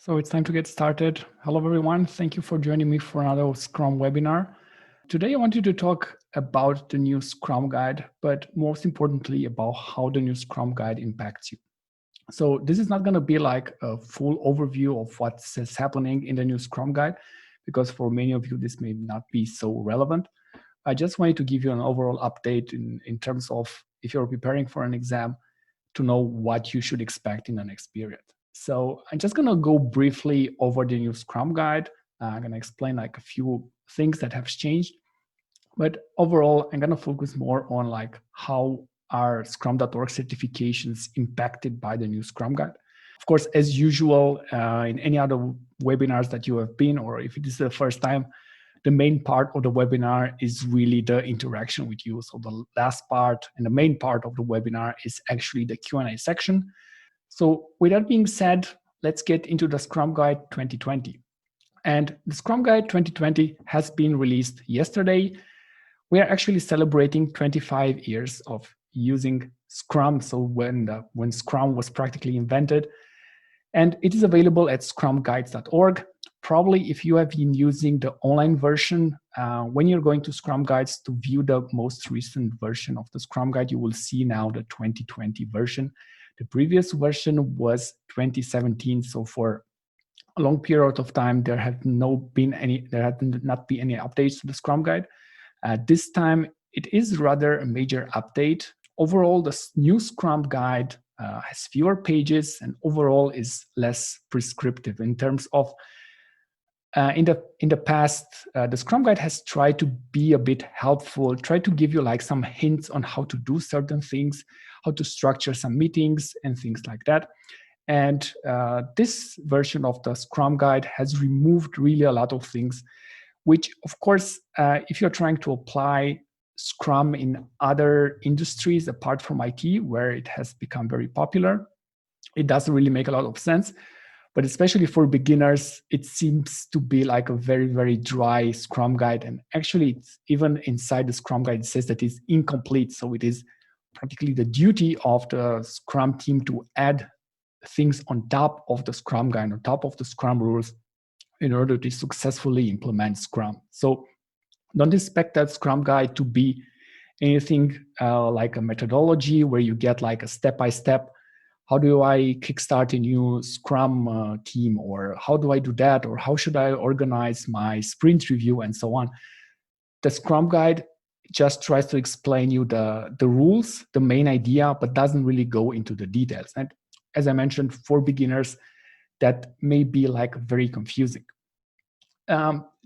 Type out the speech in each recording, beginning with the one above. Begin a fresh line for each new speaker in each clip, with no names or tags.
So it's time to get started. Hello, everyone. Thank you for joining me for another Scrum webinar. Today, I wanted to talk about the new Scrum Guide, but most importantly, about how the new Scrum Guide impacts you. So this is not going to be like a full overview of what's happening in the new Scrum Guide, because for many of you, this may not be so relevant. I just wanted to give you an overall update in terms of if you're preparing for an exam, to know what you should expect in the next period. So I'm just gonna go briefly over the new Scrum Guide. I'm gonna explain like a few things that have changed, but overall, I'm gonna focus more on like how are Scrum.org certifications impacted by the new Scrum Guide. Of course, as usual, in any other webinars that you have been, or if it is the first time, the main part of the webinar is really the interaction with you. So the last part and the main part of the webinar is actually the Q&A section. So with that being said, let's get into the Scrum Guide 2020. And the Scrum Guide 2020 has been released yesterday. We are actually celebrating 25 years of using Scrum. So when Scrum was practically invented, and it is available at scrumguides.org. Probably if you have been using the online version, when you're going to Scrum Guides to view the most recent version of the Scrum Guide, you will see now the 2020 version. The previous version was 2017. So for a long period of time, there had not been any updates to the Scrum Guide. This time, it is rather a major update. Overall, the new Scrum Guide has fewer pages and overall is less prescriptive in terms of in the past, the Scrum Guide has tried to be a bit helpful, try to give you like some hints on how to do certain things, how to structure some meetings and things like that. And this version of the Scrum Guide has removed really a lot of things, which of course, if you're trying to apply Scrum in other industries apart from IT, where it has become very popular, it doesn't really make a lot of sense. But especially for beginners, it seems to be like a very, very dry Scrum Guide. And actually, it's even inside the Scrum Guide, it says that it's incomplete. So it is practically the duty of the Scrum team to add things on top of the Scrum Guide, on top of the Scrum rules, in order to successfully implement Scrum. So don't expect that Scrum Guide to be anything like a methodology where you get like a step-by-step, how do I kickstart a new Scrum team, or how do I do that, or how should I organize my sprint review, and so on. The Scrum Guide just tries to explain you the rules, the main idea, but doesn't really go into the details. And as I mentioned, for beginners, that may be like very confusing.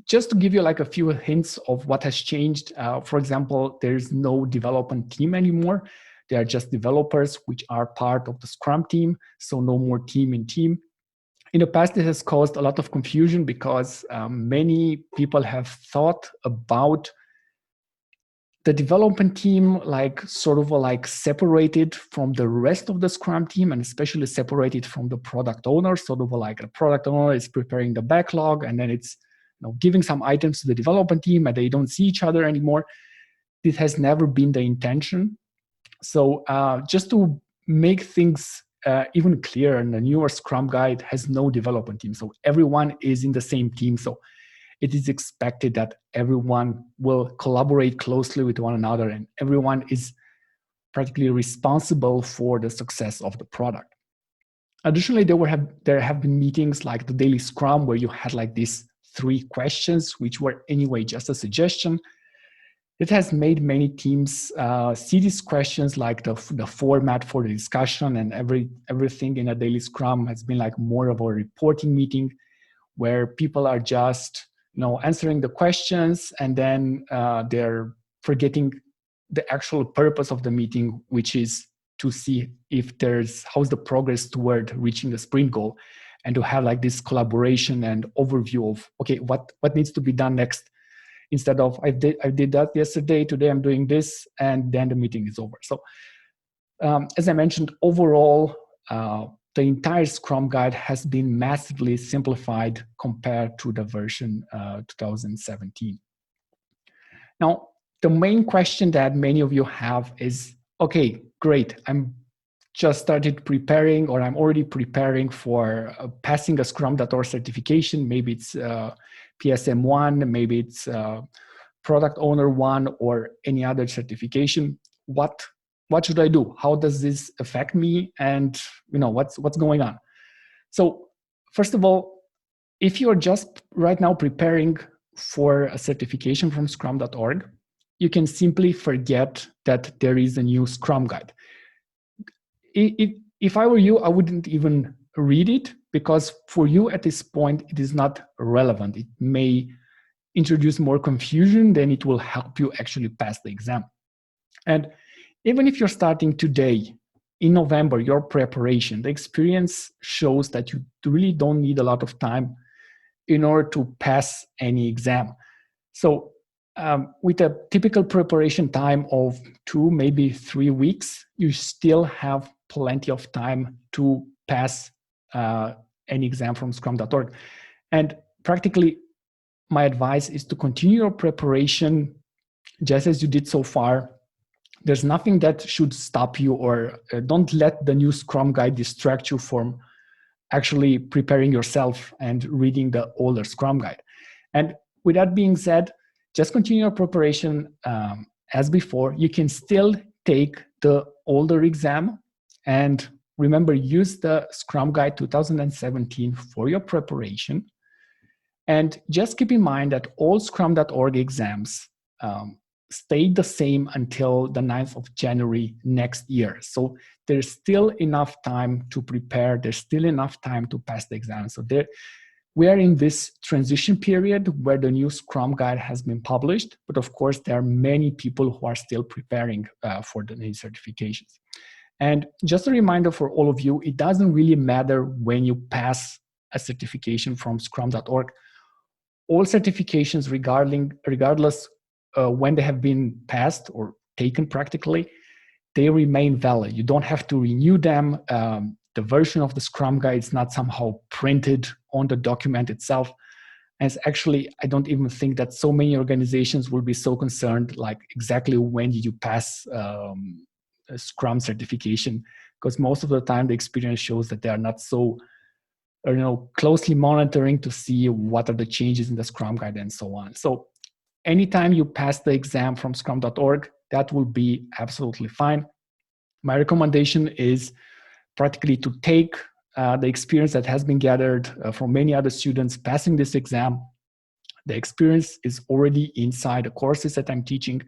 Just to give you like a few hints of what has changed, for example, there's no development team anymore. They are just developers, which are part of the Scrum team, so no more team in team. In the past, it has caused a lot of confusion because many people have thought about the development team like sort of like separated from the rest of the Scrum team, and especially separated from the product owner. Sort of like a product owner is preparing the backlog, and then it's giving some items to the development team, and they don't see each other anymore. This has never been the intention. So just to make things even clearer, the newer Scrum Guide has no development team. So everyone is in the same team. So it is expected that everyone will collaborate closely with one another, and everyone is practically responsible for the success of the product. Additionally, there have been meetings like the daily Scrum where you had like these 3 questions, which were anyway just a suggestion. It has made many teams see these questions like the format for the discussion, and everything in a daily Scrum has been like more of a reporting meeting where people are just answering the questions, and then they're forgetting the actual purpose of the meeting, which is to see if how's the progress toward reaching the sprint goal, and to have like this collaboration and overview of, okay, what needs to be done next, instead of I did that yesterday, today I'm doing this, and then the meeting is over. So as I mentioned, overall, the entire Scrum Guide has been massively simplified compared to the version 2017. Now, the main question that many of you have is, okay, great, I'm just started preparing, or I'm already preparing for passing a Scrum.org certification. Maybe it's PSM I, maybe it's Product Owner 1, or any other certification. What should I do? How does this affect me? And what's going on? So first of all, if you're just right now preparing for a certification from scrum.org, you can simply forget that there is a new Scrum guide. If I were you, I wouldn't even read it, because for you at this point, it is not relevant. It may introduce more confusion than it will help you actually pass the exam. And even if you're starting today, in November, your preparation, the experience shows that you really don't need a lot of time in order to pass any exam. So with a typical preparation time of 2, maybe 3 weeks, you still have plenty of time to pass any exam from scrum.org. And practically, my advice is to continue your preparation just as you did so far. There's nothing that should stop you, or don't let the new Scrum guide distract you from actually preparing yourself and reading the older Scrum guide. And with that being said, just continue your preparation as before. You can still take the older exam, and remember, use the Scrum Guide 2017 for your preparation. And just keep in mind that all scrum.org exams stay the same until the 9th of January next year. So there's still enough time to prepare. There's still enough time to pass the exam. So we are in this transition period where the new Scrum Guide has been published. But of course, there are many people who are still preparing for the new certifications. And just a reminder for all of you, it doesn't really matter when you pass a certification from scrum.org. All certifications, regardless when they have been passed or taken practically, they remain valid. You don't have to renew them. The version of the Scrum Guide is not somehow printed on the document itself. And it's actually, I don't even think that so many organizations will be so concerned, like exactly when did you pass a Scrum certification, because most of the time the experience shows that they are not so closely monitoring to see what are the changes in the Scrum Guide and so on. So anytime you pass the exam from scrum.org, that will be absolutely fine. My recommendation is practically to take the experience that has been gathered from many other students passing this exam. The experience is already inside the courses that I'm teaching.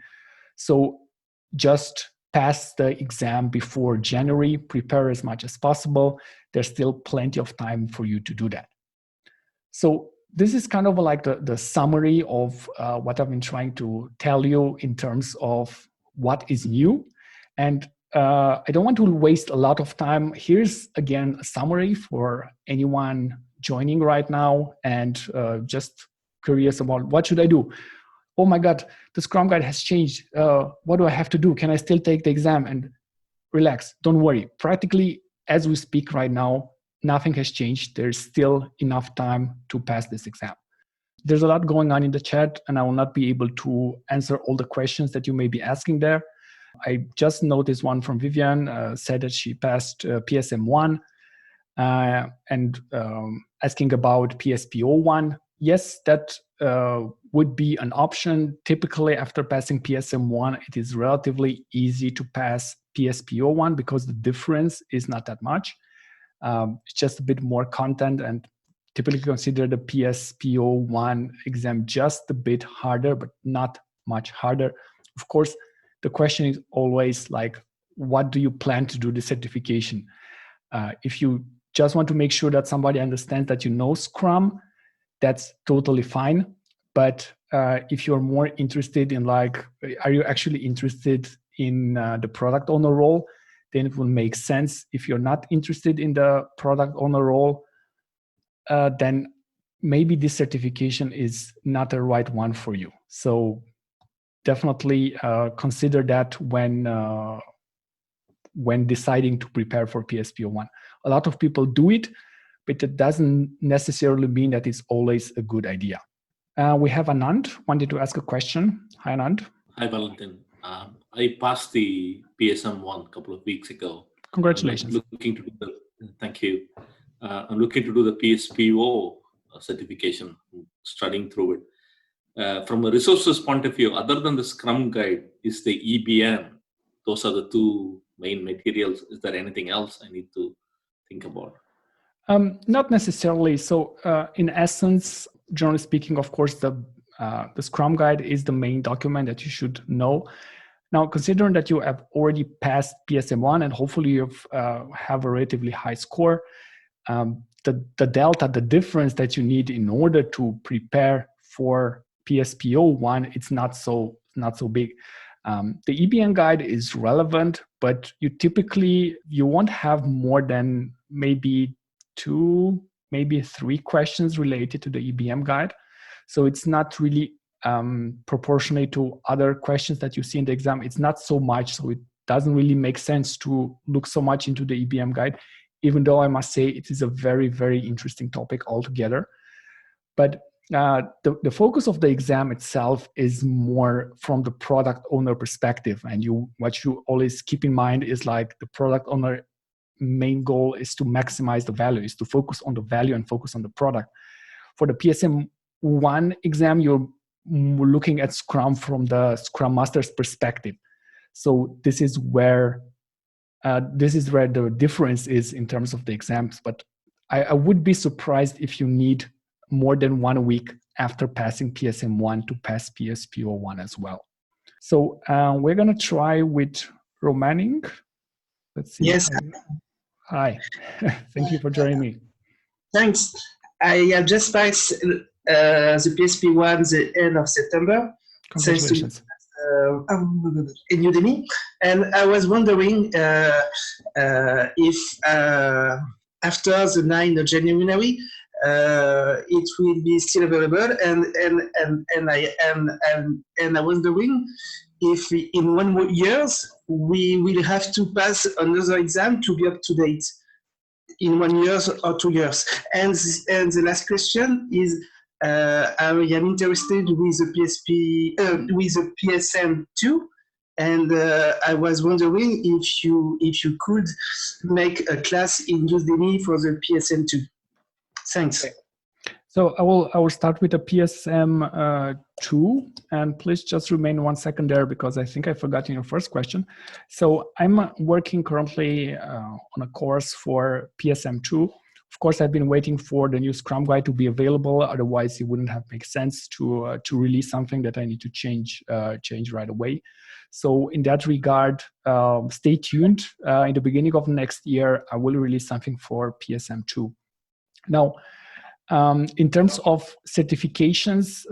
So just pass the exam before January, prepare as much as possible. There's still plenty of time for you to do that. So this is kind of like the summary of what I've been trying to tell you in terms of what is new. And I don't want to waste a lot of time. Here's again a summary for anyone joining right now and just curious about what should I do. Oh my God, the Scrum Guide has changed. What do I have to do? Can I still take the exam? And relax, don't worry. Practically, as we speak right now, nothing has changed. There's still enough time to pass this exam. There's a lot going on in the chat, and I will not be able to answer all the questions that you may be asking there. I just noticed one from Vivian, said that she passed PSM I and asking about PSPO I. Yes, that would be an option. Typically, after passing PSM I, it is relatively easy to pass PSPO I because the difference is not that much. It's just a bit more content, and typically consider the PSPO I exam just a bit harder, but not much harder. Of course, the question is always like, what do you plan to do the certification? If you just want to make sure that somebody understands that you know Scrum, that's totally fine. But if you're more interested in like, are you actually interested in the product owner role, then it will make sense. If you're not interested in the product owner role, then maybe this certification is not the right one for you. So definitely consider that when deciding to prepare for PSPO I. A lot of people do it, but it doesn't necessarily mean that it's always a good idea. We have Anand wanted to ask a question. Hi, Anand.
Hi, Valentin. I passed the PSM I a couple of weeks ago.
Congratulations.
Looking to do thank you. I'm looking to do the PSPO certification, studying through it. From a resources point of view, other than the Scrum guide, is the EBM. Those are the two main materials. Is there anything else I need to think about?
Not necessarily. So in essence, generally speaking, of course, the Scrum guide is the main document that you should know. Now, considering that you have already passed PSM I and hopefully you have a relatively high score, the delta, the difference that you need in order to prepare for PSPO I, it's not so big. The EBN guide is relevant, but you won't have more than maybe 2, maybe 3 questions related to the EBM guide. So it's not really proportionate to other questions that you see in the exam. It's not so much, so it doesn't really make sense to look so much into the EBM guide, even though I must say it is a very, very interesting topic altogether. But the focus of the exam itself is more from the product owner perspective. And what you always keep in mind is like the product owner main goal is to maximize the value, is to focus on the value and focus on the product. For the PSM I exam, you're looking at Scrum from the Scrum Master's perspective. So this is where the difference is in terms of the exams. But I would be surprised if you need more than 1 week after passing PSM I to pass PSPO I as well. So we're going to try with Romaning. Let's see.
Yes.
Hi. Thank you for joining me.
Thanks. I have just passed the PSP I the end of September.
Congratulations.
In Udemy. And I was wondering if after the 9th of January, it will be still available, and I'm wondering if in 1 year we will have to pass another exam to be up to date in 1 year or 2 years. And the last question is, I am interested with the PSM II, and I was wondering if you could make a class in Udemy for the PSM II. Thanks.
So I will start with the PSM II, and please just remain 1 second there because I think I forgot your first question. So I'm working currently on a course for PSM II. Of course, I've been waiting for the new Scrum guide to be available. Otherwise, it wouldn't have made sense to release something that I need to change right away. So in that regard, stay tuned. In the beginning of next year, I will release something for PSM II. Now, in terms of certifications,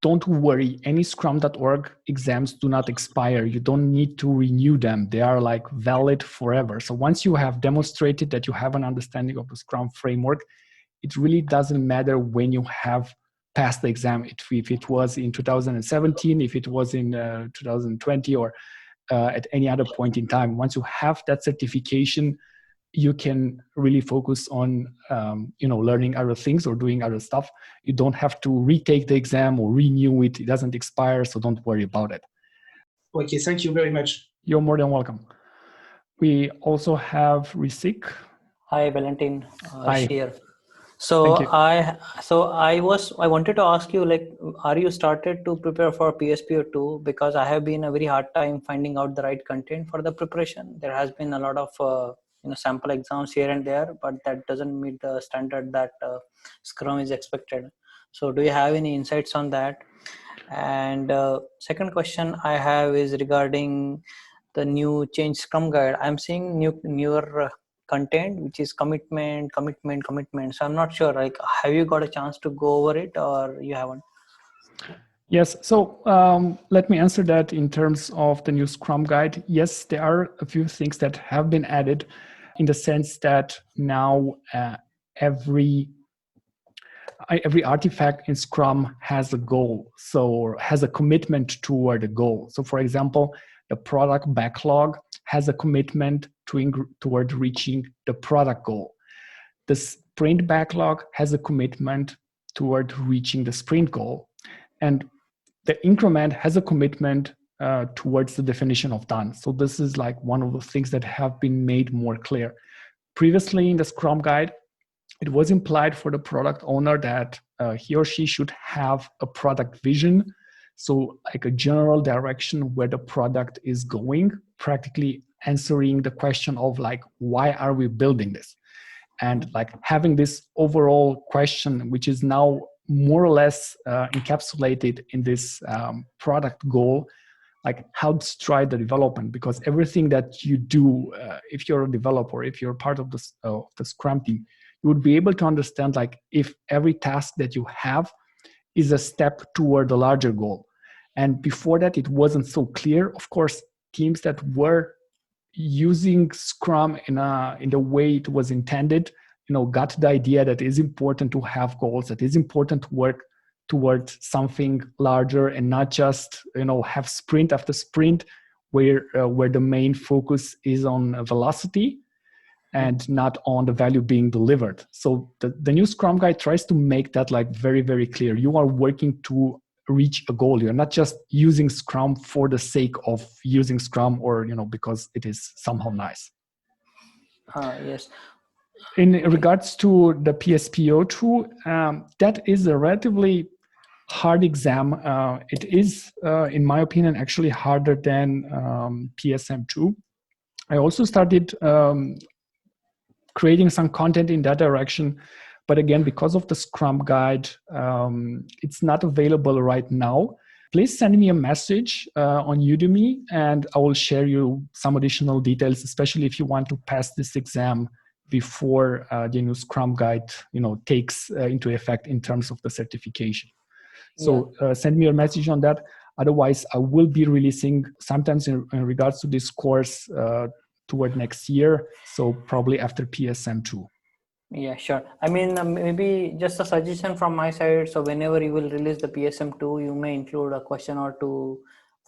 don't worry. Any scrum.org exams do not expire. You don't need to renew them. They are like valid forever. So once you have demonstrated that you have an understanding of the Scrum framework, it really doesn't matter when you have passed the exam. If it was in 2017, if it was in 2020, or at any other point in time, once you have that certification, you can really focus on learning other things or doing other stuff. You don't have to retake the exam or renew it. It doesn't expire, so don't worry about it.
Okay, thank you very much.
You're more than welcome. We also have Risik.
Hi, Valentin.
Hi.
Here. So I wanted to ask you, like, are you started to prepare for PSPO II? Because I have been a very hard time finding out the right content for the preparation. There has been a lot of sample exams here and there, but that doesn't meet the standard that Scrum is expected. So do you have any insights on that? And second question I have is regarding the new change Scrum guide. I'm seeing newer content, which is commitment. So I'm not sure, like, have you got a chance to go over it or you haven't?
Yes, so let me answer that in terms of the new Scrum guide. Yes, there are a few things that have been added, in the sense that now every artifact in Scrum has a goal, so has a commitment toward a goal. So for example, the product backlog has a commitment toward reaching the product goal. The sprint backlog has a commitment toward reaching the sprint goal. And the increment has a commitment towards the definition of done. So this is like one of the things that have been made more clear. Previously in the Scrum Guide, it was implied for the product owner that he or she should have a product vision. So like a general direction where the product is going, practically answering the question of like, why are we building this? And like having this overall question, which is now more or less encapsulated in this product goal, like helps drive the development, because everything that you do, if you're a developer, if you're part of the Scrum team, you would be able to understand like if every task that you have is a step toward the larger goal. And before that, it wasn't so clear. Of course, teams that were using Scrum in the way it was intended, got the idea that it is important to have goals, that it is important to work towards something larger and not just have sprint after sprint where the main focus is on velocity and not on the value being delivered. So the new Scrum Guide tries to make that like very, very clear. You are working to reach a goal. You're not just using Scrum for the sake of using Scrum or, because it is somehow nice.
Yes.
In regards to the PSPO II, that is a relatively hard exam. It is, in my opinion, actually harder than PSM II. I also started creating some content in that direction. But again, because of the Scrum Guide, it's not available right now. Please send me a message on Udemy, and I will share you some additional details, especially if you want to pass this exam before the new Scrum Guide, takes into effect in terms of the certification. So send me a message on that. Otherwise, I will be releasing sometimes in regards to this course toward next year. So probably after PSM II.
Yeah, sure. I mean, maybe just a suggestion from my side. So whenever you will release the PSM II, you may include a question or two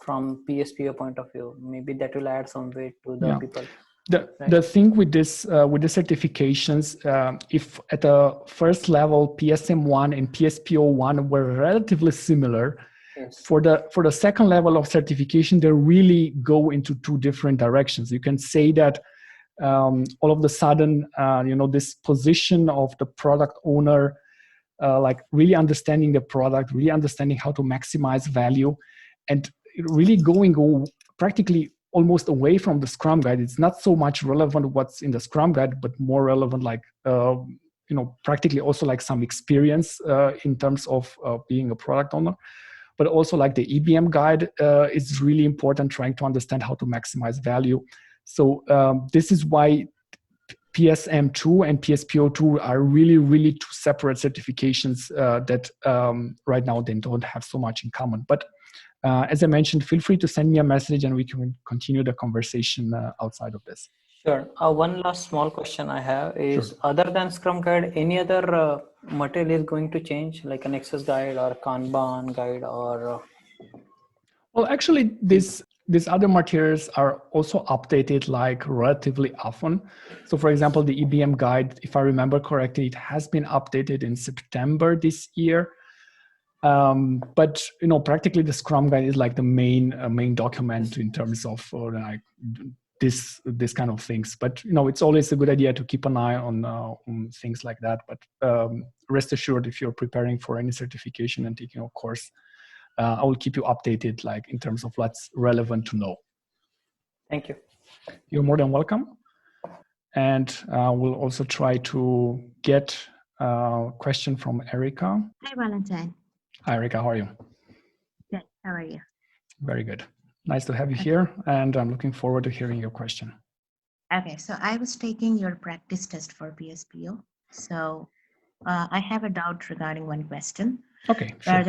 from PSPO point of view. Maybe that will add some weight to the people.
The thing with this, with the certifications, if at the first level, PSM I and PSPO I were relatively similar,
yes.
For the second level of certification, they really go into two different directions. You can say that all of a sudden, this position of the product owner, like really understanding the product, really understanding how to maximize value, and really going practically almost away from the Scrum Guide. It's not so much relevant what's in the Scrum Guide, but more relevant, like practically also like some experience in terms of being a product owner. But also like the EBM guide is really important, trying to understand how to maximize value. So this is why PSM II and PSPO II are really, really two separate certifications that right now they don't have so much in common. But as I mentioned, feel free to send me a message and we can continue the conversation outside of this.
Sure. One last small question I have is, other than Scrum Guide, any other material is going to change, like an Access Guide or Kanban Guide or?
Well, actually, these other materials are also updated like relatively often. So for example, the EBM guide, if I remember correctly, it has been updated in September this year. But practically the Scrum Guide is like the main document in terms of like this kind of things. But it's always a good idea to keep an eye on things like that. But rest assured, if you're preparing for any certification and taking a course, I will keep you updated, like in terms of what's relevant to know.
Thank you.
You're more than welcome. And we'll also try to get a question from Erica.
Hi, Valentine.
Hi, Erica. How are you?
Good. How are you?
Very good. Nice to have you here. And I'm looking forward to hearing your question.
Okay. So I was taking your practice test for PSPO. So I have a doubt regarding one question.
Okay, sure.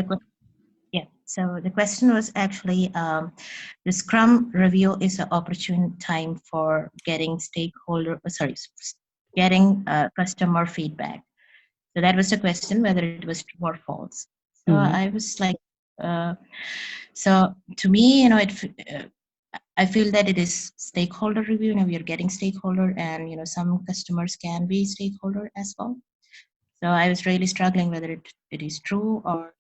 Yeah. So the question was actually the Scrum review is an opportune time for getting customer feedback. So that was the question, whether it was true or false. So I was like, so to me, I feel that it is stakeholder review. We are getting stakeholder, and some customers can be stakeholder as well. So I was really struggling whether it is true or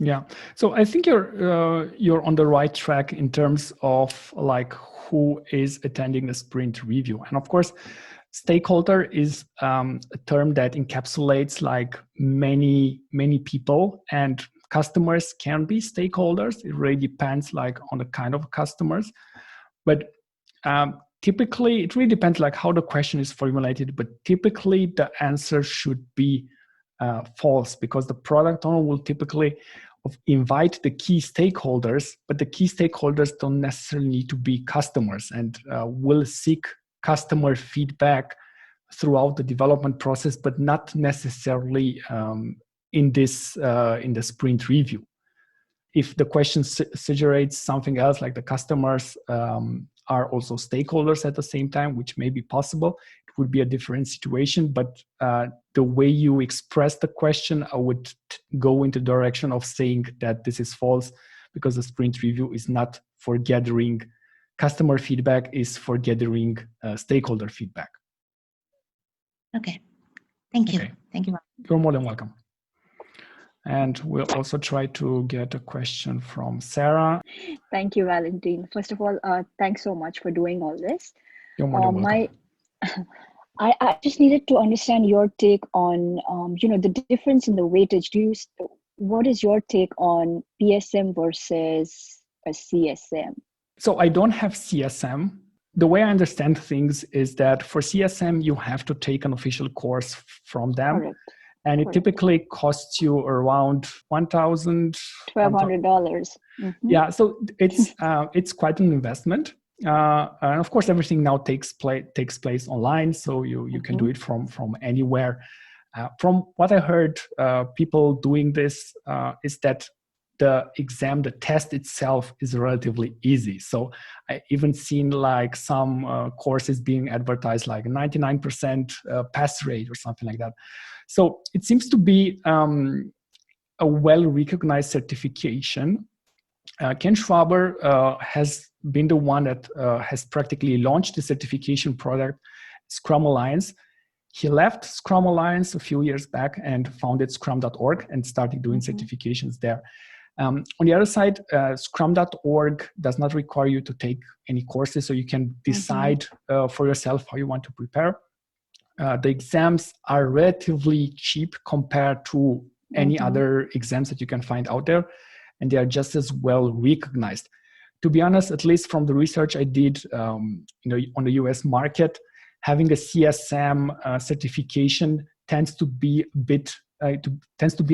Yeah. So I think you're on the right track in terms of like who is attending the sprint review. And of course, stakeholder is a term that encapsulates like many people, and customers can be stakeholders. It really depends like on the kind of customers. But typically, it really depends like how the question is formulated. But typically, the answer should be false, because the product owner will typically invite the key stakeholders, but the key stakeholders don't necessarily need to be customers, and will seek customer feedback throughout the development process, but not necessarily in the sprint review. If the question suggests something else, like the customers are also stakeholders at the same time, which may be possible, it would be a different situation. But the way you express the question, I would go into the direction of saying that this is false, because the sprint review is not for gathering customer feedback, is for gathering stakeholder feedback.
Okay. Thank you.
Okay.
Thank you.
You're more than welcome. And we'll also try to get a question from Sarah.
Thank you, Valentin. First of all, thanks so much for doing all this.
You're more than welcome.
I just needed to understand your take on, the difference in the weightage. What is your take on PSM versus a CSM?
So I don't have CSM. The way I understand things is that for CSM, you have to take an official course from them.
Correct.
And it typically costs you around $1,200.
Mm-hmm.
Yeah, so it's quite an investment. And of course, everything now takes place online, so you can do it from anywhere. From what I heard, people doing this is that the test itself is relatively easy. So I even seen like some courses being advertised like 99% pass rate or something like that. So it seems to be a well-recognized certification. Ken Schwaber has been the one that has practically launched the certification product, Scrum Alliance. He left Scrum Alliance a few years back and founded scrum.org and started doing certifications there. On the other side, scrum.org does not require you to take any courses, so you can decide for yourself how you want to prepare. The exams are relatively cheap compared to any other exams that you can find out there, and they are just as well recognized. To be honest, at least from the research I did, on the US market, having a CSM certification tends to be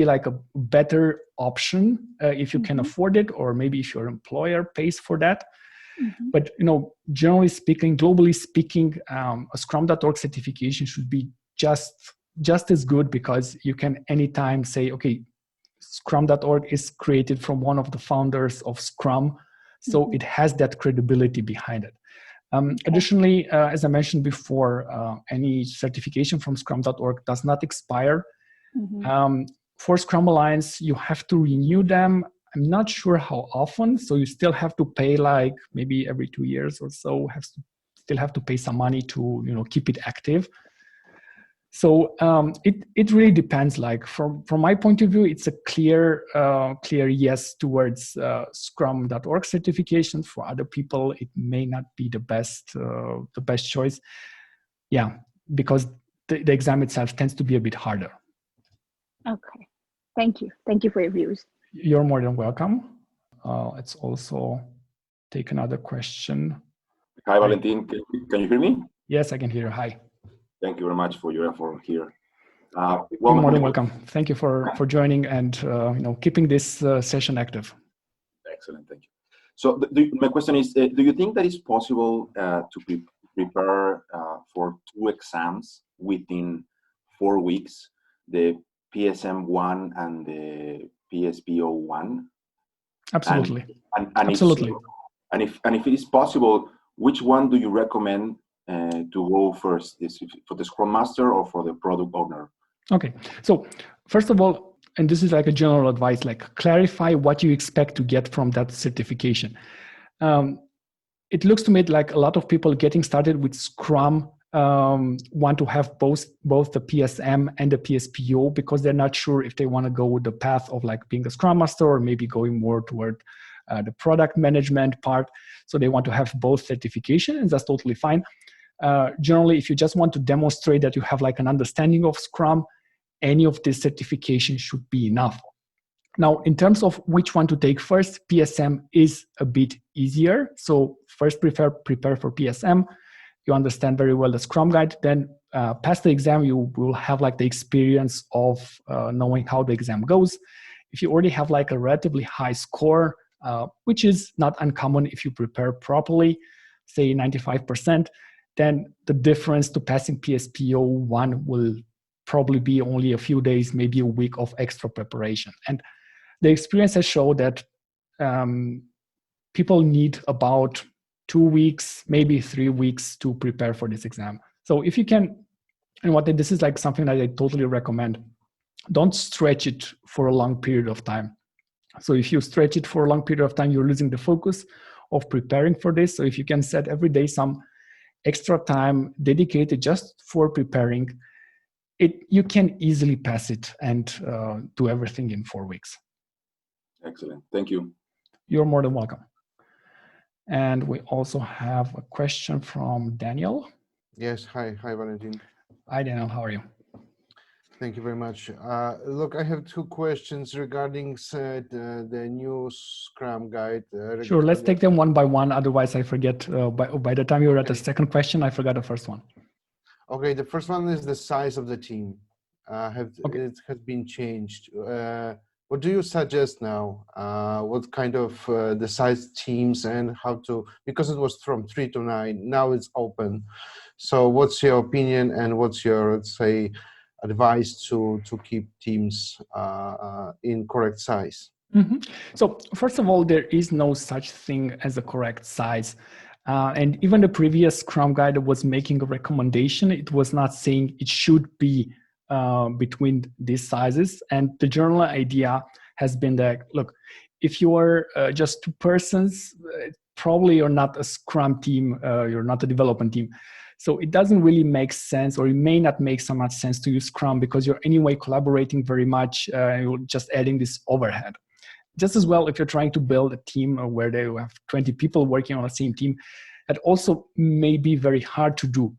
like a better option if you can afford it, or maybe if your employer pays for that. But generally speaking, globally speaking, a scrum.org certification should be just as good, because you can anytime say, okay, scrum.org is created from one of the founders of Scrum, so it has that credibility behind it. Additionally, as I mentioned before, any certification from scrum.org does not expire. For Scrum Alliance, you have to renew them. I'm not sure how often, so you still have to pay like maybe every 2 years or so. Still have to pay some money to keep it active. So it really depends. Like from my point of view, it's a clear yes towards Scrum.org certification. For other people, it may not be the best choice. Yeah, because the exam itself tends to be a bit harder.
Okay, thank you for your views.
You're more than welcome. Let's also take another question.
Hi, Valentin. Can you hear me?
Yes, I can hear you. Hi.
Thank you very mumuch for your effort here.
You're more than welcome. Thank you for joining and keeping this session active.
Excellent, thank you. So my question is, do you think that it's possible to prepare for 2 exams within 4 weeks, the PSM I and the PSPO I?
Absolutely.
And
Absolutely.
If it is possible, which one do you recommend to go first? Is it for the Scrum Master or for the product owner?
Okay, so first of all, and this is like a general advice, like clarify what you expect to get from that certification. It looks to me like a lot of people getting started with Scrum want to have both the PSM and the PSPO because they're not sure if they want to go the path of like being a scrum master or maybe going more toward the product management part. So they want to have both certification, and that's totally fine. Generally, if you just want to demonstrate that you have like an understanding of Scrum, any of this certification should be enough. Now, in terms of which one to take first, PSM is a bit easier. So first prepare for PSM. You understand very well the Scrum Guide. Then pass the exam, you will have like the experience of knowing how the exam goes. If you already have like a relatively high score, which is not uncommon if you prepare properly, say 95%, then the difference to passing PSPO I will probably be only a few days, maybe a week of extra preparation. And the experience has shown that people need about 2 weeks, maybe 3 weeks to prepare for this exam. So if you can, and this is like something that I totally recommend, don't stretch it for a long period of time. So if you stretch it for a long period of time, you're losing the focus of preparing for this. So if you can set every day some extra time dedicated just for preparing, you can easily pass it and do everything in 4 weeks.
Excellent. Thank you.
You're more than welcome. And we also have a question from Daniel.
Yes. Hi, Valentin.
Hi, Daniel. How are you?
Thank you very much. Look, I have 2 questions regarding the new Scrum Guide.
Sure, let's take them one by one. Otherwise, I forget. By the time you're at the second question, I forgot the first one.
Okay, the first one is the size of the team. It has been changed. What do you suggest now? What kind of the size teams and how to, because it was from 3 to 9, now it's open. So what's your opinion and what's your, let's say, advice to keep teams in correct size?
Mm-hmm. So first of all, there is no such thing as a correct size. And even the previous Scrum Guide was making a recommendation. It was not saying it should be between these sizes. And the general idea has been that, look, if you are just 2 persons, probably you're not a Scrum team, you're not a development team. So it doesn't really make sense, or it may not make so much sense to use Scrum because you're anyway collaborating very much, you're just adding this overhead. Just as well, if you're trying to build a team where they have 20 people working on the same team, that also may be very hard to do.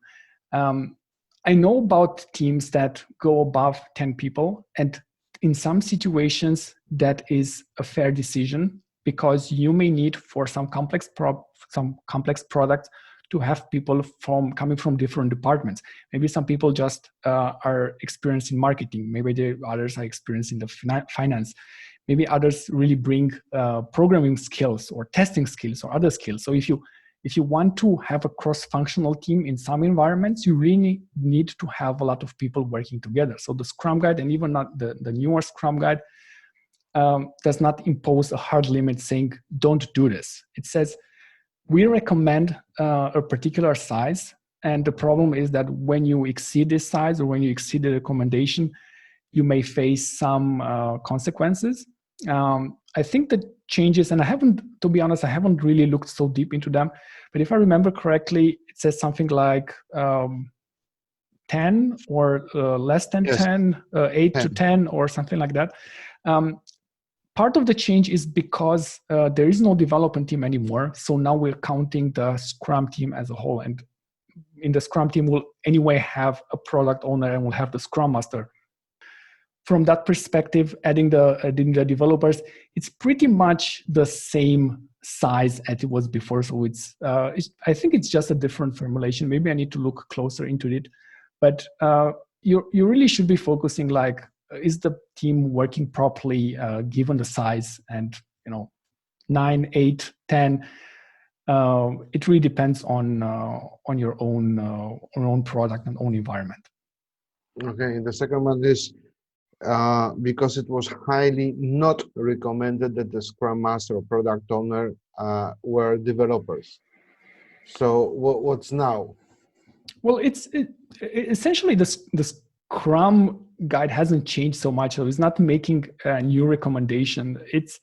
I know about teams that go above 10 people, and in some situations, that is a fair decision because you may need for some complex products to have people coming from different departments. Maybe some people just are experienced in marketing. Maybe others are experienced in the finance. Maybe others really bring programming skills or testing skills or other skills. So if you want to have a cross-functional team in some environments, you really need to have a lot of people working together. So the Scrum Guide, and even not the newer Scrum Guide, does not impose a hard limit saying, don't do this. It says, we recommend a particular size. And the problem is that when you exceed this size or when you exceed the recommendation, you may face some consequences. I think the changes, and to be honest, I haven't really looked so deep into them, but if I remember correctly, it says something like 10 or less than 10, 8 to 10 or something like that. Part of the change is because there is no development team anymore. So now we're counting the Scrum team as a whole. And in the Scrum team, we'll anyway have a product owner and we'll have the Scrum Master. From that perspective, adding the developers, it's pretty much the same size as it was before. So I think it's just a different formulation. Maybe I need to look closer into it. But you really should be focusing like, is the team working properly given the size? And 9, 8, 10. It really depends on your own product and own environment.
Okay, the second one is because it was highly not recommended that the Scrum Master or product owner were developers. So what's now? Well,
essentially the Scrum Guide hasn't changed so much. So it's not making a new recommendation. It's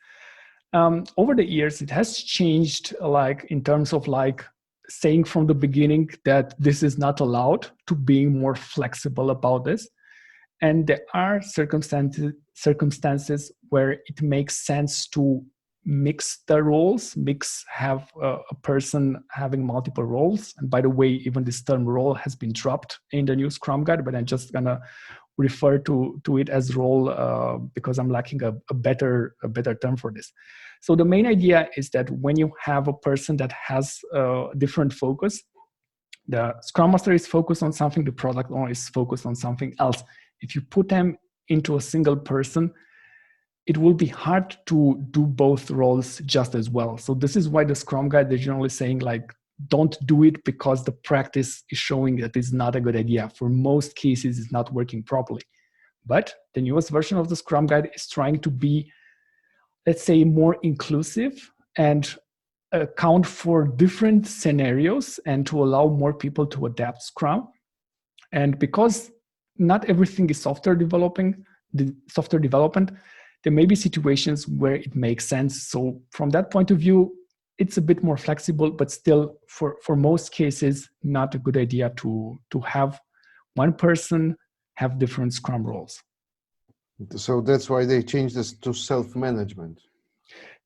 over the years, it has changed, like in terms of like saying from the beginning that this is not allowed, to being more flexible about this. And there are circumstances where it makes sense to mix the roles, have a person having multiple roles. And by the way, even this term role has been dropped in the new Scrum Guide, but I'm just gonna refer to it as role because I'm lacking a better term for this. So the main idea is that when you have a person that has a different focus, the Scrum Master is focused on something, the product owner is focused on something else. If you put them into a single person, it will be hard to do both roles just as well. So this is why the Scrum Guide is generally saying, like, don't do it because the practice is showing that it's not a good idea. For most cases, it's not working properly. But the newest version of the Scrum Guide is trying to be, let's say, more inclusive and account for different scenarios and to allow more people to adapt Scrum. And because not everything is software development, there may be situations where it makes sense. So from that point of view, it's a bit more flexible, but still for most cases, not a good idea to have one person have different Scrum roles.
So that's why they changed this to self-management.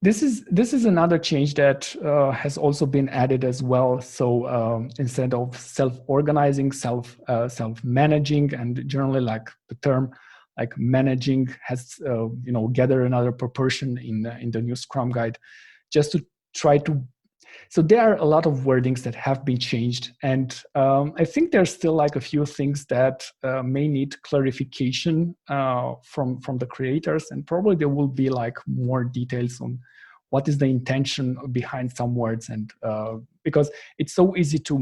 This is another change that has also been added as well. So instead of self-organizing, self-managing, and generally like the term like managing has gather another proportion in the new Scrum Guide, just to try to. So there are a lot of wordings that have been changed, and I think there's still like a few things that may need clarification from the creators, and probably there will be like more details on what is the intention behind some words, and because it's so easy to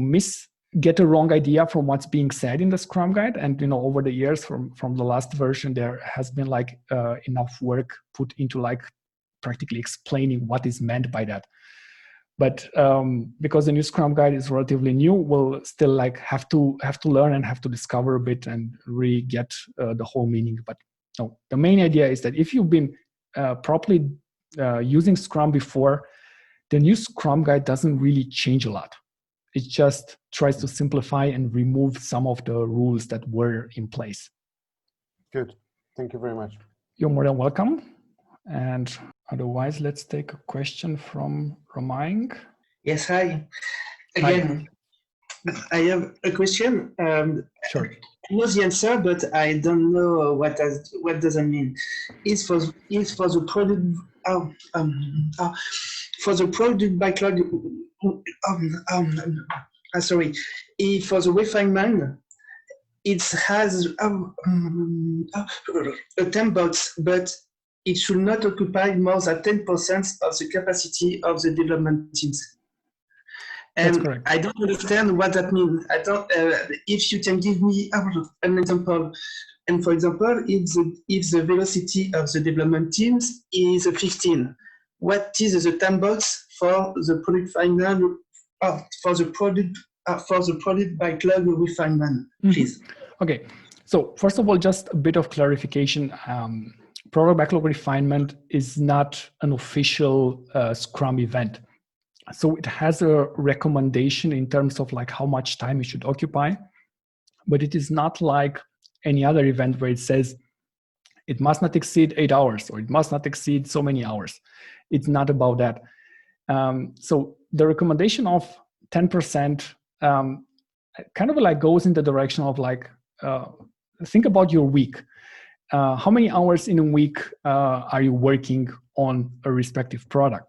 get a wrong idea from what's being said in the Scrum Guide, and over the years from the last version, there has been like enough work put into like practically explaining what is meant by that. But because the new Scrum Guide is relatively new, we'll still like have to learn and have to discover a bit and really get the whole meaning. But no, the main idea is that if you've been properly using Scrum before, the new Scrum Guide doesn't really change a lot. It just tries to simplify and remove some of the rules that were in place.
Good. Thank you very much.
You're more than welcome. And otherwise, let's take a question from Romain.
Yes, hi. Again, hi. I have a question.
Sure.
I know the answer, but I don't know what does it mean. Is for the product for the product backlog. Sorry. If for the refinement, it has a template, but it should not occupy more than 10% of the capacity of the development teams. And
that's correct.
I don't understand what that means. I don't. If you can give me an example, and for example, if the velocity of the development teams is 15, what is the template for the product final for the product backlog refinement, please?
Okay. So first of all, just a bit of clarification. Product backlog refinement is not an official Scrum event. So it has a recommendation in terms of like how much time it should occupy, but it is not like any other event where it says it must not exceed 8 hours or it must not exceed so many hours. It's not about that. So the recommendation of 10% kind of like goes in the direction of like, think about your week. How many hours in a week are you working on a respective product?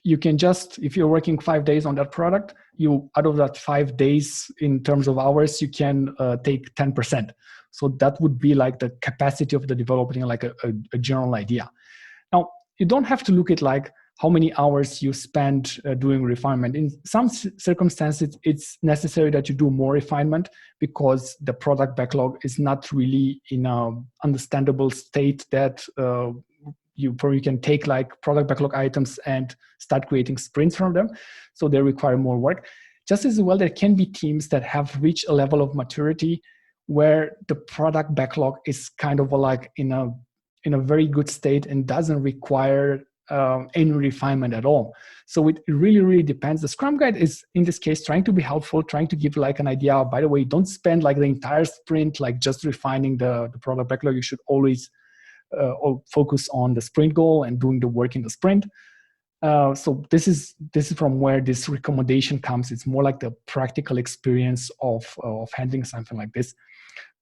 You can just, if you're working 5 days on that product, out of that 5 days in terms of hours, you can take 10%. So that would be like the capacity of the developing, like a general idea. Now, you don't have to look at like how many hours you spend doing refinement. In some circumstances, it's necessary that you do more refinement because the product backlog is not really in an understandable state that you probably can take like product backlog items and start creating sprints from them. So they require more work. Just as well, there can be teams that have reached a level of maturity where the product backlog is kind of like in a very good state and doesn't require any refinement at all. So it really, really depends. The Scrum Guide is, in this case, trying to be helpful, trying to give like an idea. By the way, don't spend like the entire sprint like just refining the product backlog. You should always focus on the sprint goal and doing the work in the sprint. So this is from where this recommendation comes. It's more like the practical experience of handling something like this.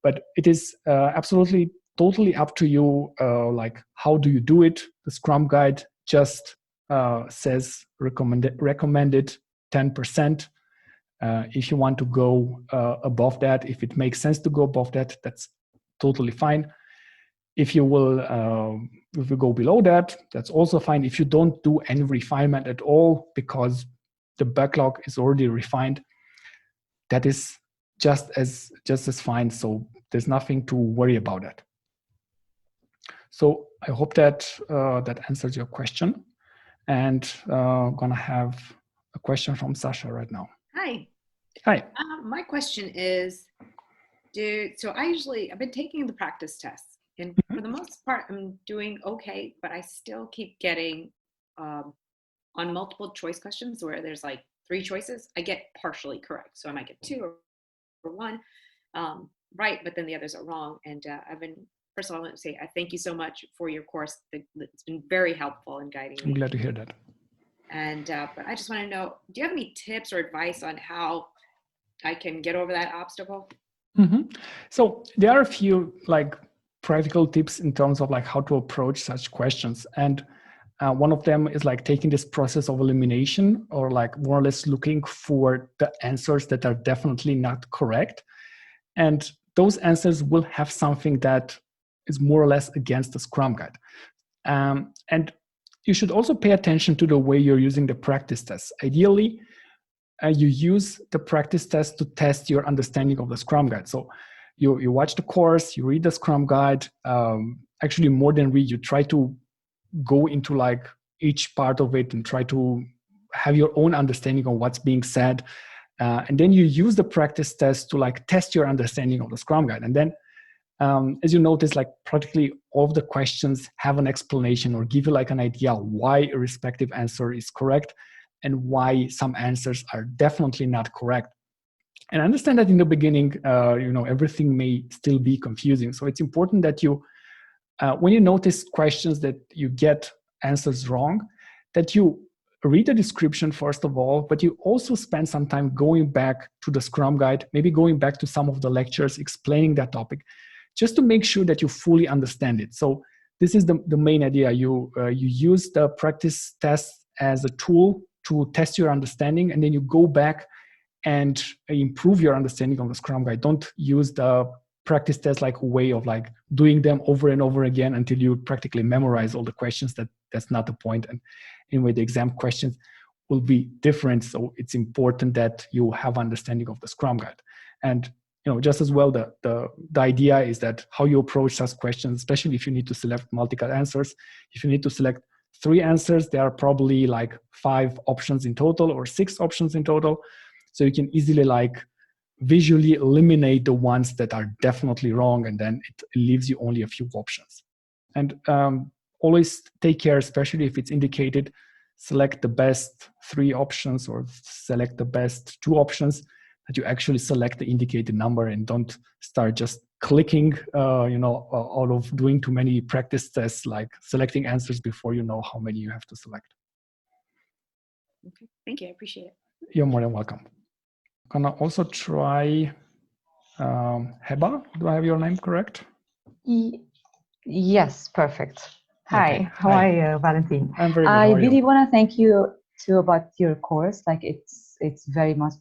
But it is absolutely totally up to you. Like, how do you do it? The Scrum Guide just says recommended 10%. If you want to go above that, if it makes sense to go above that, that's totally fine. If you go below that, that's also fine. If you don't do any refinement at all because the backlog is already refined, that is just as fine. So there's nothing to worry about it. So I hope that that answers your question. And gonna have a question from Sasha right now.
Hi.
Hi.
My question is, so I've been taking the practice tests, and for the most part, I'm doing okay, but I still keep getting on multiple choice questions where there's like 3 choices, I get partially correct. So I might get 2 or 1 right, but then the others are wrong. And first of all, I want to say I thank you so much for your course. It's been very helpful in guiding me.
I'm glad to hear that.
And but I just want to know, do you have any tips or advice on how I can get over that obstacle?
So there are a few like practical tips in terms of like how to approach such questions. And one of them is like taking this process of elimination, or like more or less looking for the answers that are definitely not correct. And those answers will have something that is more or less against the Scrum Guide. And you should also pay attention to the way you're using the practice tests. Ideally, you use the practice test to test your understanding of the Scrum Guide. So you watch the course, you read the Scrum Guide, actually more than read, you try to go into like each part of it and try to have your own understanding of what's being said. And then you use the practice test to like test your understanding of the Scrum Guide. And then as you notice, like practically all of the questions have an explanation or give you like an idea why a respective answer is correct and why some answers are definitely not correct. And I understand that in the beginning, everything may still be confusing. So it's important that you, when you notice questions that you get answers wrong, that you read the description first of all, but you also spend some time going back to the Scrum Guide, maybe going back to some of the lectures explaining that topic, just to make sure that you fully understand it. So this is the main idea. You use the practice test as a tool to test your understanding, and then you go back and improve your understanding of the Scrum Guide. Don't use the practice test like a way of like doing them over and over again until you practically memorize all the questions. That's not the point. And anyway, the exam questions will be different. So it's important that you have understanding of the Scrum Guide. And just as well, the idea is that how you approach such questions, especially if you need to select multiple answers. If you need to select 3 answers, there are probably like 5 options in total or 6 options in total. So you can easily like visually eliminate the ones that are definitely wrong, and then it leaves you only a few options. And always take care, especially if it's indicated, select the best 3 options or select the best 2 options, that you actually select the indicated number and don't start just clicking, out of doing too many practice tests, like selecting answers before you know how many you have to select.
Okay, thank you, I appreciate it.
You're more than welcome. I'm gonna also try Heba. Do I have your name correct?
Yes, perfect. Hi,
okay.
How are you, Valentin?
I'm very good.
I really want to thank you too about your course. Like it's very much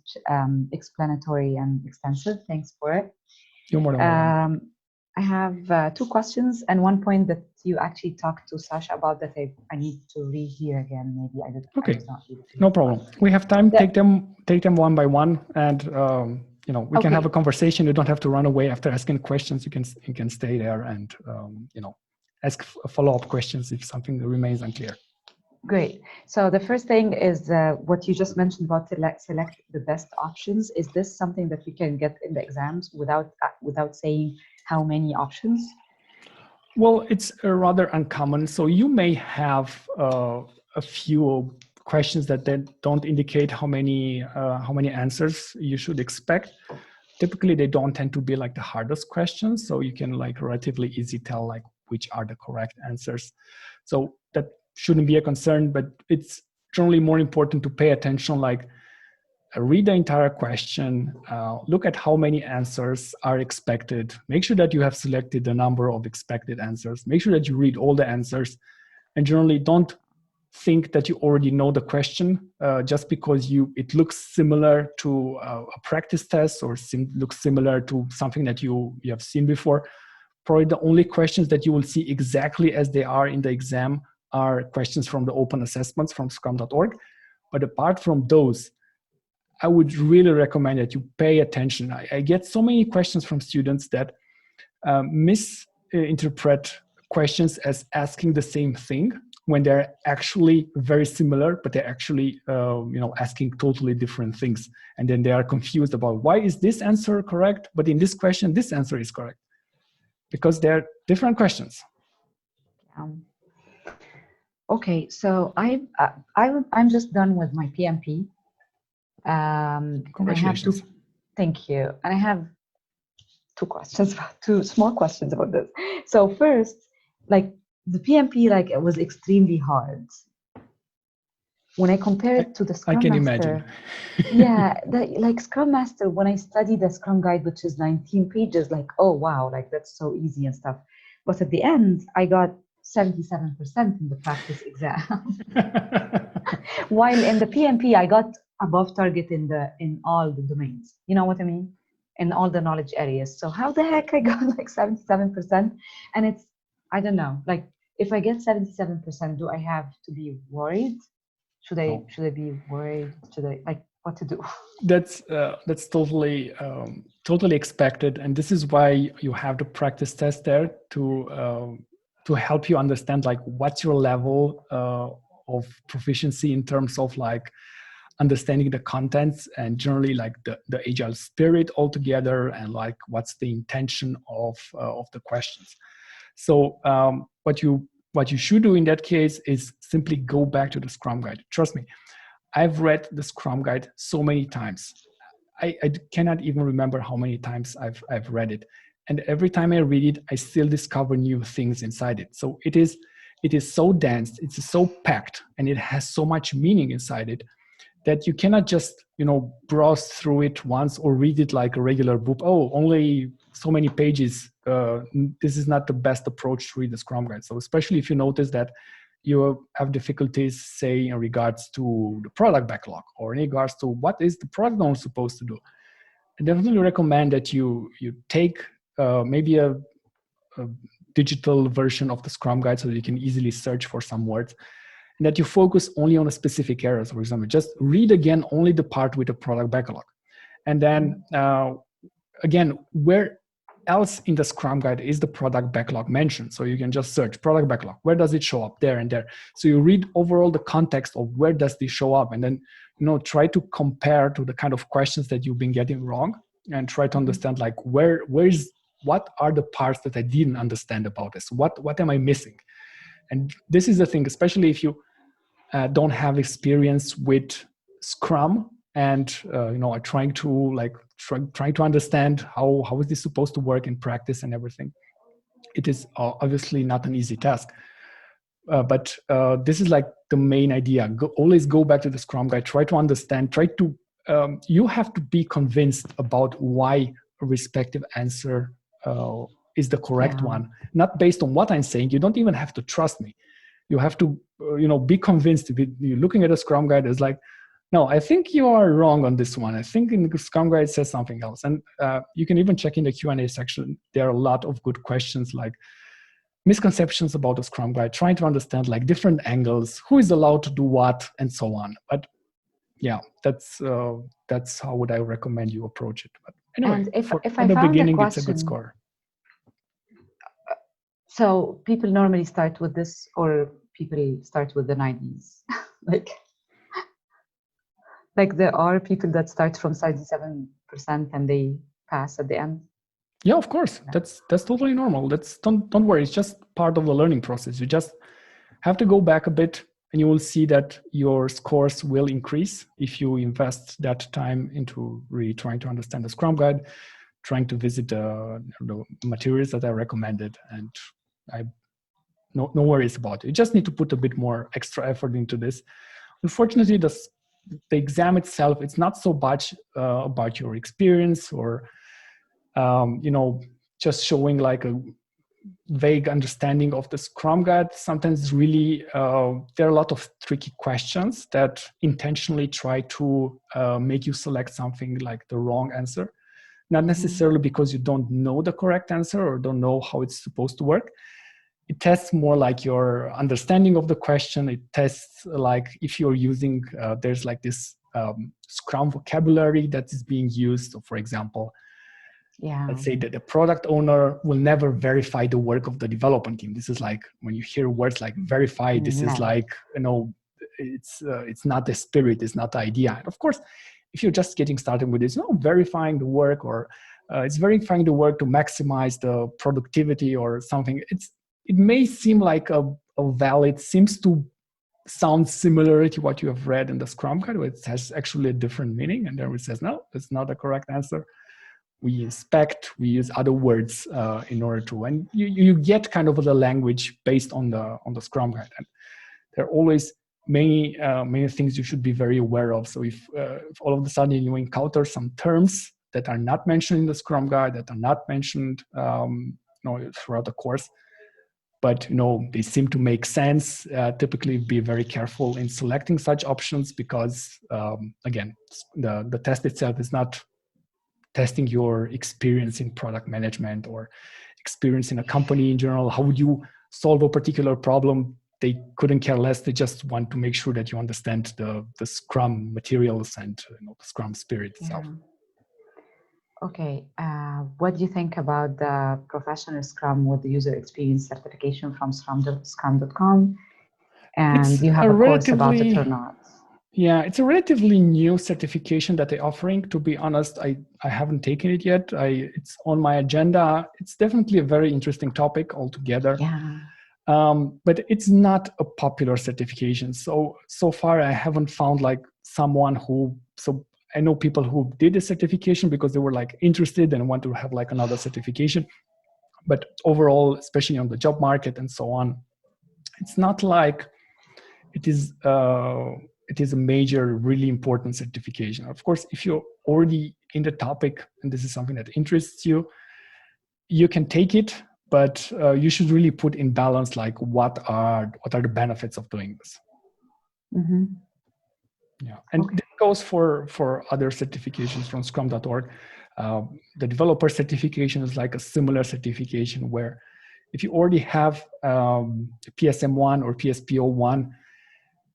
explanatory and extensive. Thanks for it.
You're more than welcome.
I have 2 questions and one point that you actually talked to Sasha about that I need to rehear again. Maybe I did.
Okay,
I was not able to
no problem. We have time. Take them one by one, and we can have a conversation. You don't have to run away after asking questions. You can stay there and ask follow-up questions if something remains unclear.
Great. So the first thing is what you just mentioned about select the best options. Is this something that we can get in the exams without saying how many options?
Well, it's rather uncommon. So you may have a few questions that then don't indicate how many answers you should expect. Typically, they don't tend to be like the hardest questions, so you can like relatively easy tell like which are the correct answers. So that shouldn't be a concern, but it's generally more important to pay attention, like read the entire question, look at how many answers are expected, make sure that you have selected the number of expected answers, make sure that you read all the answers, and generally don't think that you already know the question just because it looks similar to a practice test or looks similar to something that you have seen before. Probably the only questions that you will see exactly as they are in the exam are questions from the open assessments from scrum.org. But apart from those, I would really recommend that you pay attention. I get so many questions from students that misinterpret questions as asking the same thing when they're actually very similar, but they're actually asking totally different things. And then they are confused about why is this answer correct, but in this question, this answer is correct. Because they're different questions.
Okay, so I'm just done with my PMP.
Congratulations.
Thank you. And I have two small questions about this. So first, like the PMP, like it was extremely hard. When I compare it to the scrum-master, yeah, like scrum-master, when I study the Scrum Guide, which is 19 pages, like, oh, wow, like that's so easy and stuff. But at the end, I got 77% in the practice exam. While in the PMP, I got above target in all the domains. You know what I mean? In all the knowledge areas. So how the heck I got like 77%? And it's, I don't know, like if I get 77%, do I have to be worried? Should I be worried? Should I, like, what to do?
That's totally expected, and this is why you have the practice test there to help you understand like what's your level of proficiency in terms of like understanding the contents and generally like the agile spirit altogether, and like what's the intention of the questions. So what you should do in that case is simply go back to the Scrum Guide. Trust me, I've read the Scrum Guide so many times. I cannot even remember how many times I've read it. And every time I read it, I still discover new things inside it. So it is so dense, it's so packed, and it has so much meaning inside it that you cannot just browse through it once or read it like a regular book. Oh, only so many pages. This is not the best approach to read the Scrum Guide. So especially if you notice that you have difficulties, say, in regards to the product backlog or in regards to what is the product owner supposed to do, I definitely recommend that you take maybe a digital version of the Scrum Guide so that you can easily search for some words, and that you focus only on a specific areas. For example, just read again only the part with the product backlog. And then again, where else in the Scrum Guide is the product backlog mentioned? So you can just search product backlog. Where does it show up? There and there. So you read overall the context of where does this show up, and then try to compare to the kind of questions that you've been getting wrong, and try to understand like what are the parts that I didn't understand about this? What am I missing? And this is the thing, especially if you don't have experience with Scrum and are trying to understand how is this supposed to work in practice and everything. It is obviously not an easy task, but this is like the main idea. Always go back to the Scrum Guide, try to understand, you have to be convinced about why a respective answer is the correct one, not based on what I'm saying. You don't even have to trust me. You have to be convinced. You're looking at a Scrum Guide is like, no, I think you are wrong on this one. I think in the Scrum Guide it says something else. And you can even check in the Q&A section. There are a lot of good questions like misconceptions about the Scrum Guide, trying to understand like different angles, who is allowed to do what, and so on. But yeah, that's how would I recommend you approach it. But anyway,
and if I
in the
found
beginning,
a question,
it's a good score.
So people normally start with this, or people start with the 90s? like there are people that start from 77% and they pass at the end?
Yeah, of course. That's totally normal. Don't worry. It's just part of the learning process. You just have to go back a bit, and you will see that your scores will increase if you invest that time into really trying to understand the Scrum Guide, trying to visit the materials that I recommended, and no worries about it. You just need to put a bit more extra effort into this. Unfortunately, the exam itself, it's not so much about your experience or just showing like a vague understanding of the Scrum Guide. Sometimes really there are a lot of tricky questions that intentionally try to make you select something like the wrong answer. Not necessarily because you don't know the correct answer or don't know how it's supposed to work. It tests more like your understanding of the question. It tests like if you're using, there's like this Scrum vocabulary that is being used. So for example, let's say that the product owner will never verify the work of the development team. This is like, when you hear words like verify, this is like, it's not the spirit, it's not the idea. And of course, if you're just getting started with this, verifying the work, or it's verifying the work to maximize the productivity or something, it may seem like a valid, seems to sound similar to what you have read in the Scrum Guide, but it has actually a different meaning. And then it says, no, that's not the correct answer. We inspect, we use other words in order to, and you get kind of the language based on the Scrum Guide. And there are always many things you should be very aware of. So if all of a sudden you encounter some terms that are not mentioned in the Scrum Guide, that are not mentioned throughout the course, but they seem to make sense, typically be very careful in selecting such options, because again, the test itself is not testing your experience in product management or experience in a company in general. How would you solve a particular problem? They couldn't care less. They just want to make sure that you understand the Scrum materials and the Scrum spirit itself.
Okay. What do you think about the professional Scrum with the user experience certification from scrum.com? And do you have a course about it or not?
Yeah, it's a relatively new certification that they're offering. To be honest, I haven't taken it yet. It's on my agenda. It's definitely a very interesting topic altogether.
Yeah.
But it's not a popular certification. So far, I haven't found like someone who. So I know people who did the certification because they were like interested and want to have like another certification. But overall, especially on the job market and so on, it's not like it is a major, really important certification. Of course, if you're already in the topic and this is something that interests you, you can take it, but you should really put in balance like what are the benefits of doing this.
Mm-hmm.
Yeah, and this goes for other certifications from scrum.org. The developer certification is like a similar certification where if you already have PSM I or PSPO I,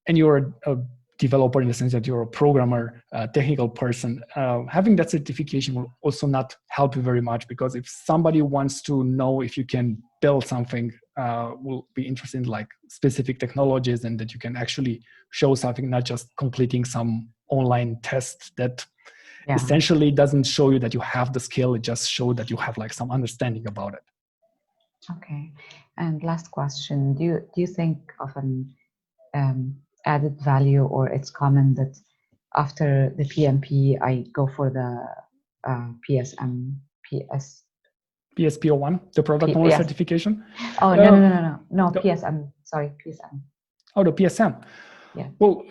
and you're a developer in the sense that you're a programmer, technical person, having that certification will also not help you very much, because if somebody wants to know if you can build something, will be interested in like specific technologies and that you can actually show something, not just completing some online test that essentially doesn't show you that you have the skill. It just shows that you have like some understanding about it.
Okay. And last question, do you think of an added value, or it's common that after the PMP, I go for the
PSPO I, the product owner certification?
Oh, no, PSM, sorry, PSM.
Oh, the PSM.
Yeah.
Well,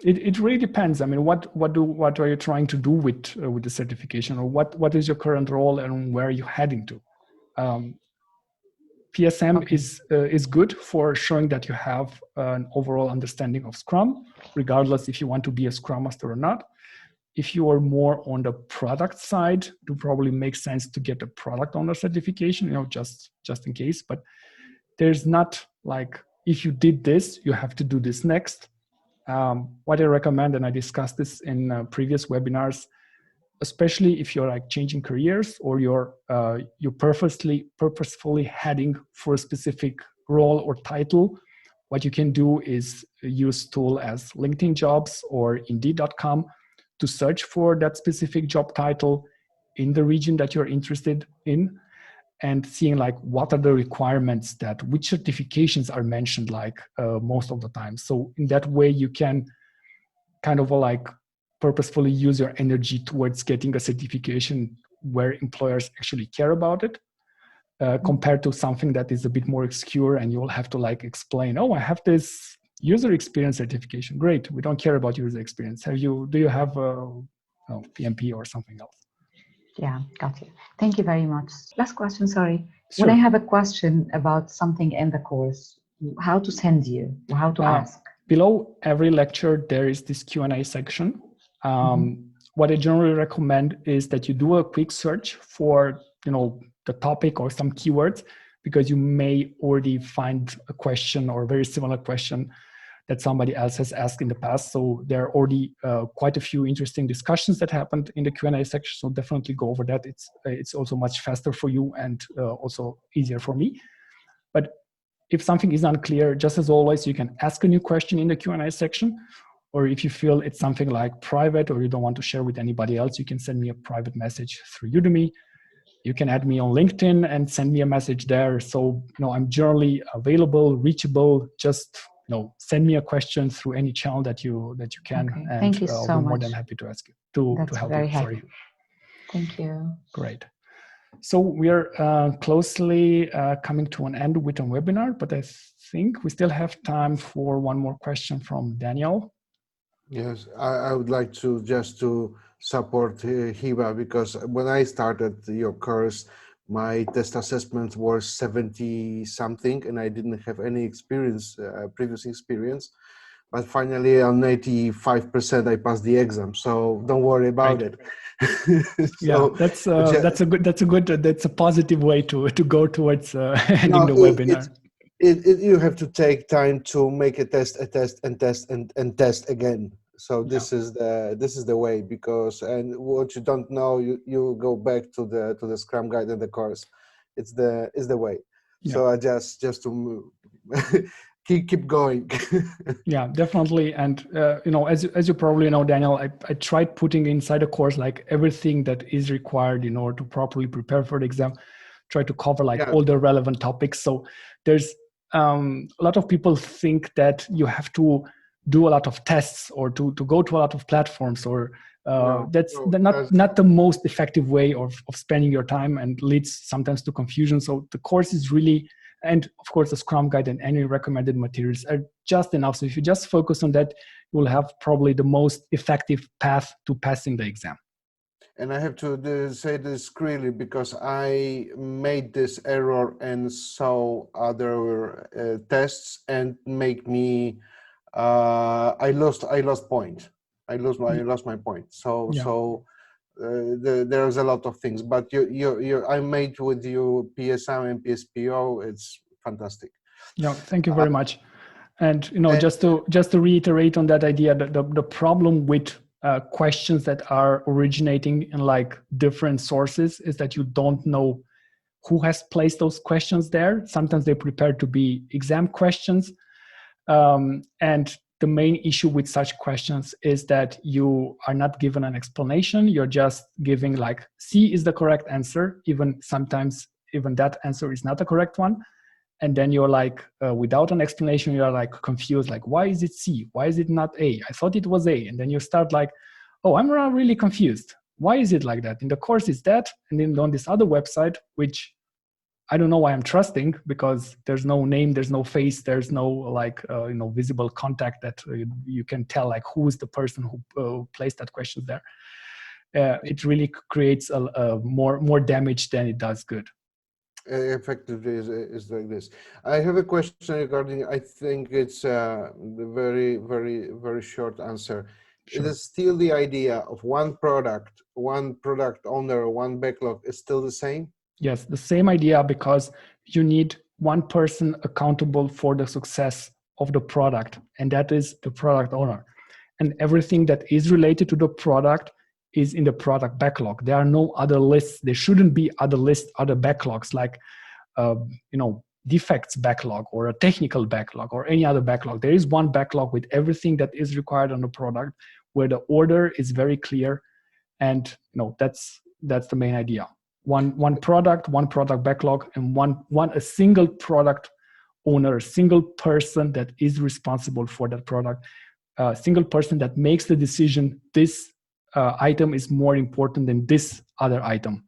it really depends. I mean, what are you trying to do with the certification, or what is your current role and where are you heading to? PSM is good for showing that you have an overall understanding of Scrum, regardless if you want to be a Scrum Master or not. If you are more on the product side, it would probably make sense to get a product owner certification, just in case. But there's not like, if you did this, you have to do this next. What I recommend, and I discussed this in previous webinars, especially if you're like changing careers or you're purposefully heading for a specific role or title, what you can do is use tool as LinkedIn Jobs or Indeed.com to search for that specific job title. in the region that you're interested in, and seeing like what are the requirements, that which certifications are mentioned like most of the time. So in that way you can kind of like purposefully use your energy towards getting a certification where employers actually care about it, compared to something that is a bit more obscure and you will have to like explain, oh, I have this user experience certification. Great, we don't care about user experience. Do you have a PMP or something else?
Yeah, got you. Thank you very much. Last question, sorry.
Sure.
When I have a question about something in the course, how to send you, how to ask?
Below every lecture, there is this Q&A section. What I generally recommend is that you do a quick search for, the topic or some keywords, because you may already find a question or a very similar question that somebody else has asked in the past. So there are already quite a few interesting discussions that happened in the Q&A section. So definitely go over that. It's also much faster for you and also easier for me. But if something is unclear, just as always, you can ask a new question in the Q&A section. Or if you feel it's something like private or you don't want to share with anybody else, you can send me a private message through Udemy. You can add me on LinkedIn and send me a message there. So, I'm generally available, reachable. Just, send me a question through any channel that you can.
Okay.
And
thank you so
I'll be
much.
more than happy to ask you, to help you. Sorry.
Thank you.
Great. So we are closely coming to an end with a webinar, but I think we still have time for one more question from Daniel.
Yes, I would like to just to support Hiba, because when I started your course, my test assessments were 70 something and I didn't have any experience, previous experience. But finally on 85% I passed the exam, so don't worry about it.
So, yeah, that's a positive way to go towards ending the webinar.
You have to take time to make a test and test again. So this is the way, because and what you don't know, you go back to the Scrum guide and the course. It's the way. Yeah. So I just to keep going.
Yeah, definitely. And as you probably know, Daniel, I tried putting inside a course like everything that is required in order to properly prepare for the exam. Try to cover all the relevant topics. So there's a lot of people think that you have to do a lot of tests or to go to a lot of platforms, or that's not the most effective way of spending your time, and leads sometimes to confusion. So the course is really, and of course the Scrum guide and any recommended materials are just enough. So if you just focus on that, you will have probably the most effective path to passing the exam.
And I have to say this clearly, because I made this error and saw other tests and make me I lost point. I lost my point. So there's a lot of things. But I made with you PSM and PSPO. It's fantastic.
Yeah, thank you very much. And just to reiterate on that idea, that the problem with questions that are originating in different sources is that you don't know who has placed those questions there. Sometimes they're prepared to be exam questions. And the main issue with such questions is that you are not given an explanation. You're just giving C is the correct answer. Sometimes that answer is not the correct one. And then you're without an explanation, you're confused, why is it C? Why is it not A? I thought it was A. And then you start oh, I'm really confused. Why is it like that? In the course it's that, and then on this other website, which I don't know why I'm trusting, because there's no name, there's no face, there's no visible contact that you can tell who is the person who placed that question there. It really creates more damage than it does good.
Effectively is like this. I have a question regarding, I think it's a very, very, very short answer. Sure. It is still the idea of one product owner, one backlog is still the same?
Yes, the same idea, because you need one person accountable for the success of the product, and that is the product owner. And everything that is related to the product is in the product backlog. There are no other lists. There shouldn't be other lists, other backlogs defects backlog or a technical backlog or any other backlog. There is one backlog with everything that is required on the product, where the order is very clear. And that's that's the main idea. One product backlog, and a single product owner, a single person that is responsible for that product, a single person that makes the decision, this item is more important than this other item,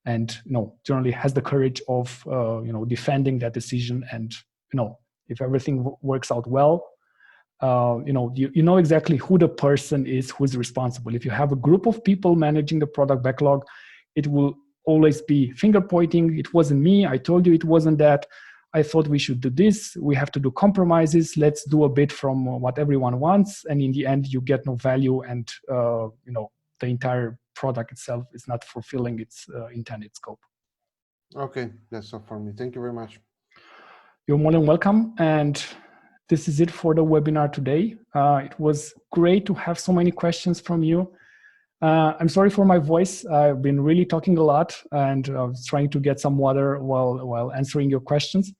and generally has the courage of defending that decision. And if everything works out well, you know exactly who the person is who's responsible. If you have a group of people managing the product backlog, it will always be finger pointing. It wasn't me. I told you it wasn't that. I thought we should do this. We have to do compromises. Let's do a bit from what everyone wants. And in the end, you get no value, and the entire product itself is not fulfilling its intended scope.
Okay, that's all for me. Thank you very much.
You're more than welcome. And this is it for the webinar today. It was great to have so many questions from you. I'm sorry for my voice. I've been really talking a lot, and I was trying to get some water while answering your questions.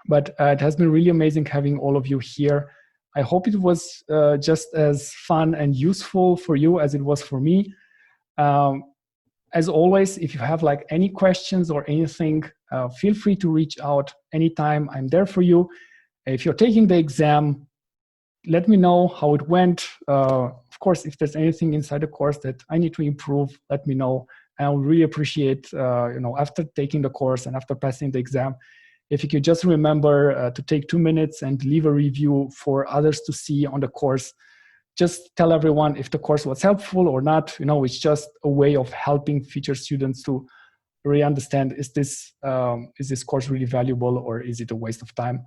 But it has been really amazing having all of you here. I hope it was just as fun and useful for you as it was for me. As always, if you have any questions or anything, feel free to reach out anytime. I'm there for you. If you're taking the exam, let me know how it went. Of course, if there's anything inside the course that I need to improve, let me know. And I would really appreciate, after taking the course and after passing the exam, if you could just remember to take 2 minutes and leave a review for others to see on the course. Just tell everyone if the course was helpful or not. It's just a way of helping future students to really understand, is this course really valuable, or is it a waste of time?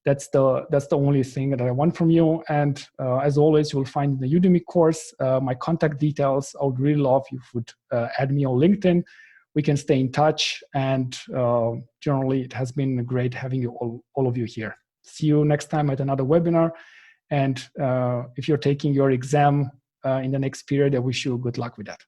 That's the only thing that I want from you. And as always, you'll find in the Udemy course my contact details. I would really love if you would add me on LinkedIn. We can stay in touch. And generally, it has been great having you all of you here. See you next time at another webinar. And if you're taking your exam in the next period, I wish you good luck with that.